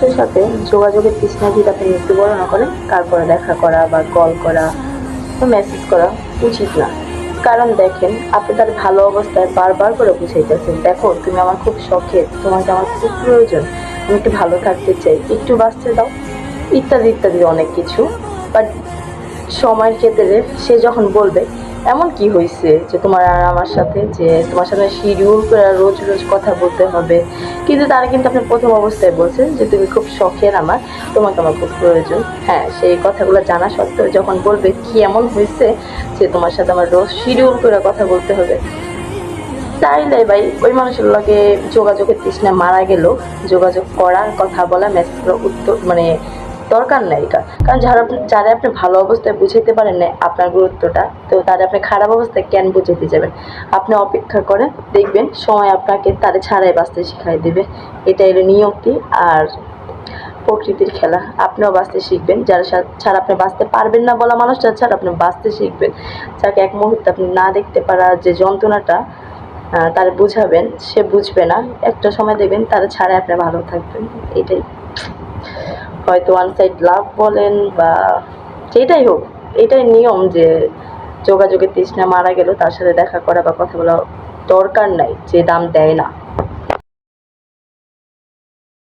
মানুষের সাথে যোগাযোগের তৃষ্ণা যদি আপনি মৃত্যুবরণ করেন, তারপরে দেখা করা বা কল করা বা মেসেজ করা উচিত না। কারণ দেখেন, আপনি তার ভালো অবস্থায় বারবার করে বুঝাইতেছেন, দেখো তুমি আমার খুব শখের, তোমাকে আমার খুব প্রয়োজন, আমি একটু ভালো থাকতে চাই, একটু বাঁচতে দাও, ইত্যাদি ইত্যাদি অনেক কিছু। বাট সময়ের ক্ষেত্রে সে যখন বলবে এমন কি হয়েছে যে তোমার আর আমার সাথে, যে তোমার সাথে শিডিউল করে রোজ রোজ কথা বলতে হবে, কিন্তু তারা কিন্তু আপনি প্রথম অবস্থায় বলছেন যে তুমি খুব শখের আমার, তোমাকে আমার খুব প্রয়োজন। হ্যাঁ, সেই কথাগুলো জানা সত্ত্বেও যখন বলবে কি এমন হয়েছে যে তোমার সাথে আমার রোজ শিডিউল করে কথা বলতে হবে, তাইলে ভাই ওই মানুষের লগে যোগাযোগের তৃষ্ণা মারা গেল। যোগাযোগ করা, কথা বলা, মেসেজ করা উত্তর মানে দরকার নাই এটা। কারণ যারা আপনি ভালো অবস্থায় বুঝাইতে পারেন না আপনার গুরুত্বটা, তো তারা আপনি খারাপ অবস্থায় কেন বুঝাইতে যাবেন? আপনি অপেক্ষা করেন, দেখবেন সময় আপনাকে তাদের ছাড়াই বাঁচতে শিখাই দেবে। এটা এর নিয়তি আর প্রকৃতির খেলা। আপনিও বাঁচতে শিখবেন, যারা ছাড়া আপনি বাঁচতে পারবেন না বলা মানুষটা ছাড়া আপনি বাঁচতে শিখবেন। যাকে এক মুহূর্তে আপনি না দেখতে পারা যে যন্ত্রণাটা তারা বুঝাবেন, সে বুঝবে না। একটা সময় দেখবেন তারা ছাড়াই আপনি ভালো থাকবেন। এটাই হয়তো ওয়ান সাইড লাভ বলেন বা যেটাই হোক, এটাই নিয়ম যে যোগাযোগের তৃষ্ণা মারা গেল তার সাথে দেখা করা বা কথা বলা দরকার নাই, যে দাম দেয় না।